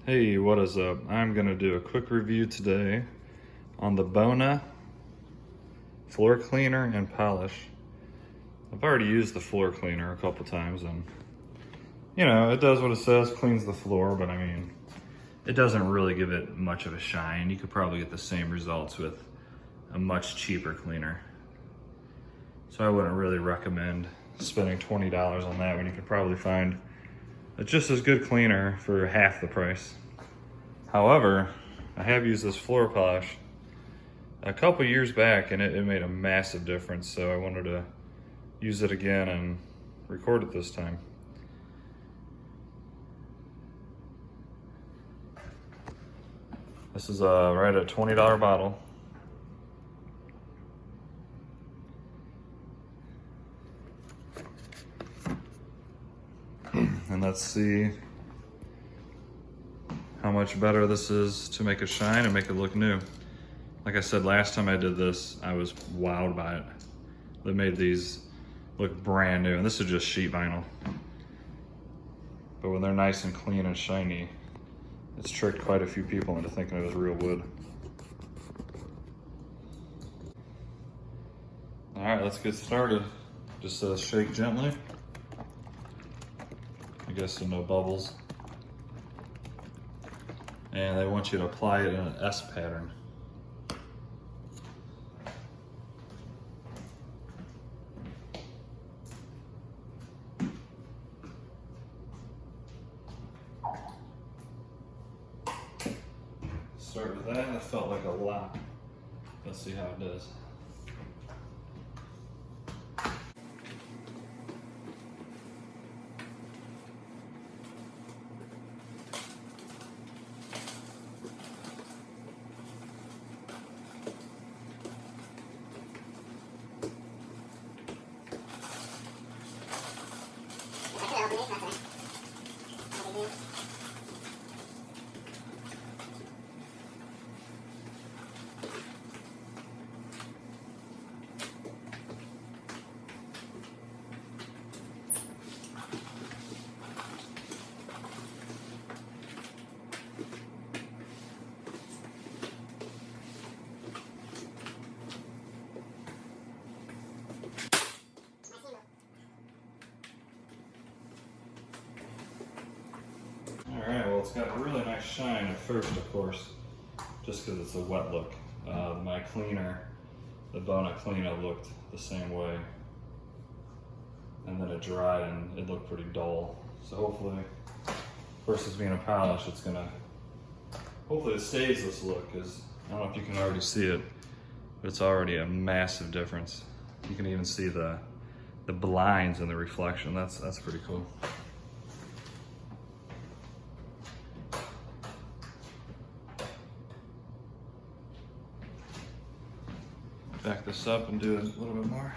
Hey, what is up? I'm gonna do a quick review today on the Bona floor cleaner and polish. I've already used the floor cleaner a couple times and you know, it does what it says, cleans the floor, but I mean, it doesn't really give it much of a shine. You could probably get the same results with a much cheaper cleaner. So I wouldn't really recommend spending $20 on that when you could probably find a just as good cleaner for half the price. However, I have used this floor polish a couple years back and it made a massive difference, so I wanted to use it again and record it this time. This is right at a $20 bottle. And let's see how much better this is to make it shine and make it look new. Like I said, last time I did this, I was wowed by it. They made these look brand new, and this is just sheet vinyl. But when they're nice and clean and shiny, it's tricked quite a few people into thinking it was real wood. All right, let's get started. Just shake gently. I guess so no bubbles. And they want you to apply it in an S pattern. Start with that. That felt like a lot. Let's see how it does. Alright, well it's got a really nice shine at first, of course, just because it's a wet look. My cleaner, the Bona cleaner, looked the same way. And then it dried and it looked pretty dull. So hopefully, versus being a polish, it's gonna, hopefully it stays this look, because I don't know if you can already see it, but it's already a massive difference. You can even see the blinds and the reflection. That's pretty cool. Back this up and do a little bit more.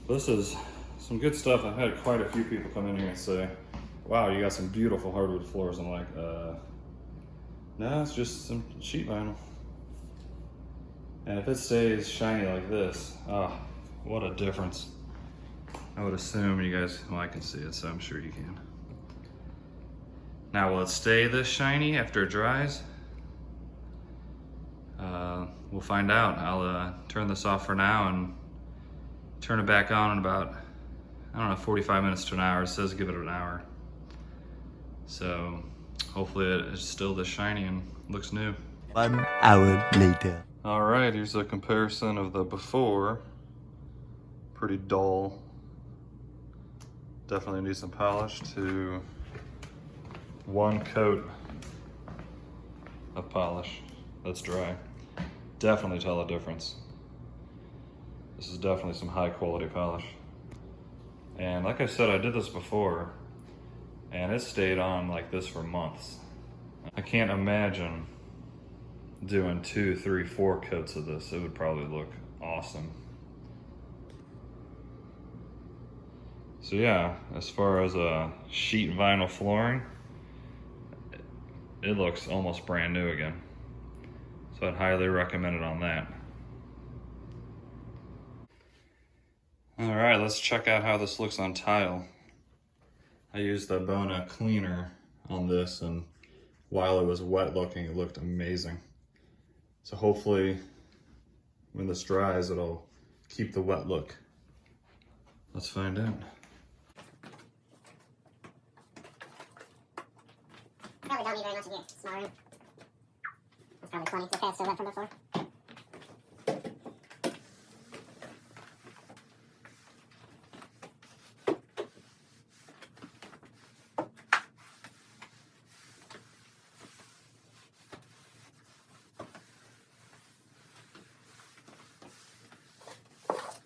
This is some good stuff. I've had quite a few people come in here and say, wow, you got some beautiful hardwood floors. I'm like, no, it's just some sheet vinyl. And if it stays shiny like this, what a difference. I would assume you guys, well, I can see it, so I'm sure you can. Now, will it stay this shiny after it dries? We'll find out. I'll turn this off for now and turn it back on in about, I don't know, 45 minutes to an hour. It says give it an hour. So Hopefully it is still this shiny and looks new. 1 hour later. All right, here's a comparison of the before. Pretty dull. Definitely needs some polish, to one coat of polish that's dry. Definitely tell a difference. This is definitely some high quality polish. And like I said, I did this before and it stayed on like this for months. I can't imagine doing 2, 3, 4 coats of this. It would probably look awesome. So yeah, as far as sheet vinyl flooring, it looks almost brand new again. So I'd highly recommend it on that. All right, let's check out how this looks on tile. I used the Bona cleaner on this, and while it was wet looking, it looked amazing. So hopefully when this dries, it'll keep the wet look. Let's find out. Probably don't need very much in here. Small room. That's probably 20. Okay, it's still wet from before.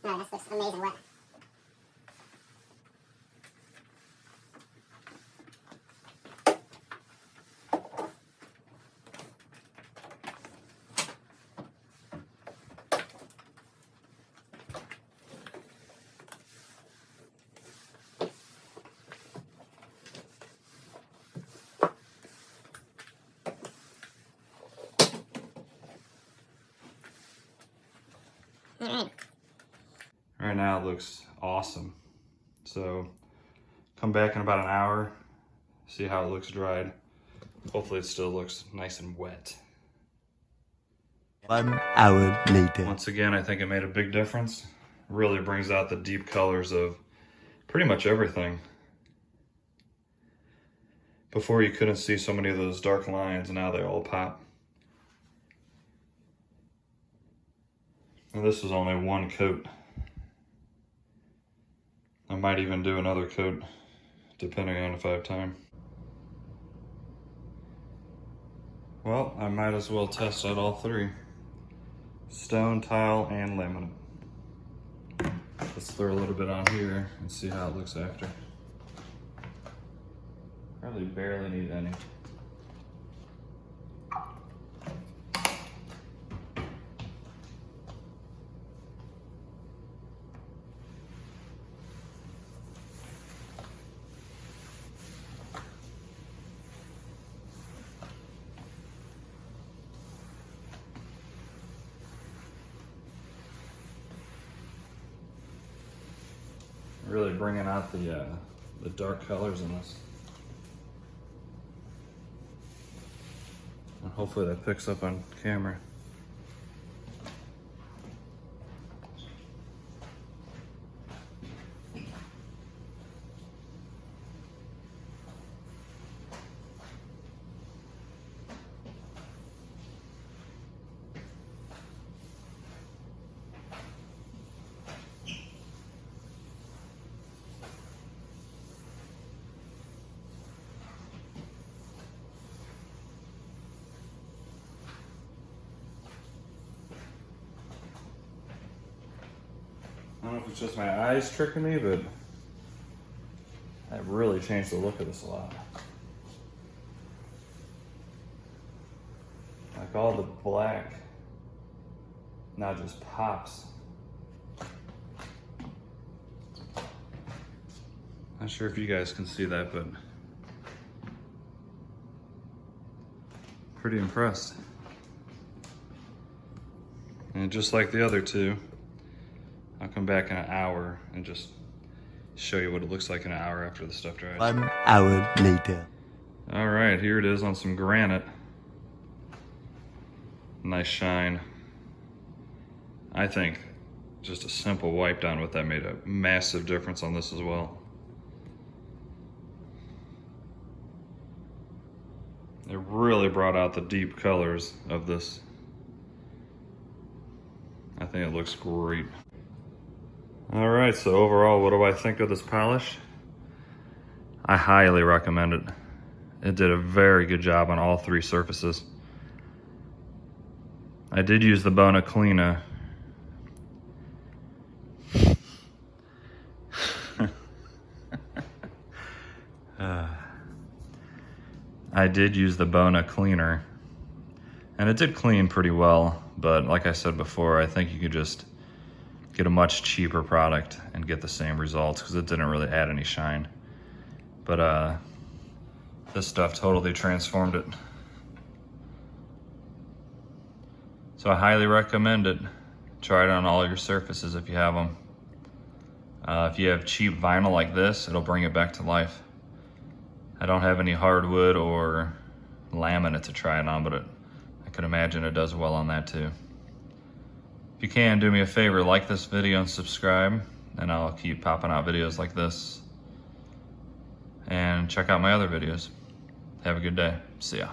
No, this looks amazing wet. Alright. Right now it looks awesome. So come back in about an hour, see how it looks dried. Hopefully it still looks nice and wet. 1 hour later. Once again, I think it made a big difference. Really brings out the deep colors of pretty much everything. Before you couldn't see so many of those dark lines, now they all pop. And this was only one coat. I might even do another coat, depending on if I have time. Well, I might as well test out all three. Stone, tile, and laminate. Let's throw a little bit on here and see how it looks after. Probably barely need any. Really bringing out the dark colors in this. And hopefully that picks up on camera. I don't know if it's just my eyes tricking me, but that really changed the look of this a lot. Like all the black now just pops. Not sure if you guys can see that, but pretty impressed. And just like the other two, I'll come back in an hour and just show you what it looks like in an hour after the stuff dries. 1 hour later. All right, here it is on some granite. Nice shine. I think just a simple wipe down with that made a massive difference on this as well. It really brought out the deep colors of this. I think it looks great. All right, so overall, what do I think of this polish? I highly recommend it. It did a very good job on all three surfaces. I did use the Bona cleaner. I did use the Bona cleaner, and it did clean pretty well, but like I said before, I think you could just get a much cheaper product and get the same results because it didn't really add any shine. But this stuff totally transformed it. So I highly recommend it. Try it on all your surfaces if you have them. If you have cheap vinyl like this, it'll bring it back to life. I don't have any hardwood or laminate to try it on, but I could imagine it does well on that too. If you can, do me a favor, like this video and subscribe, and I'll keep popping out videos like this. And check out my other videos. Have a good day. See ya.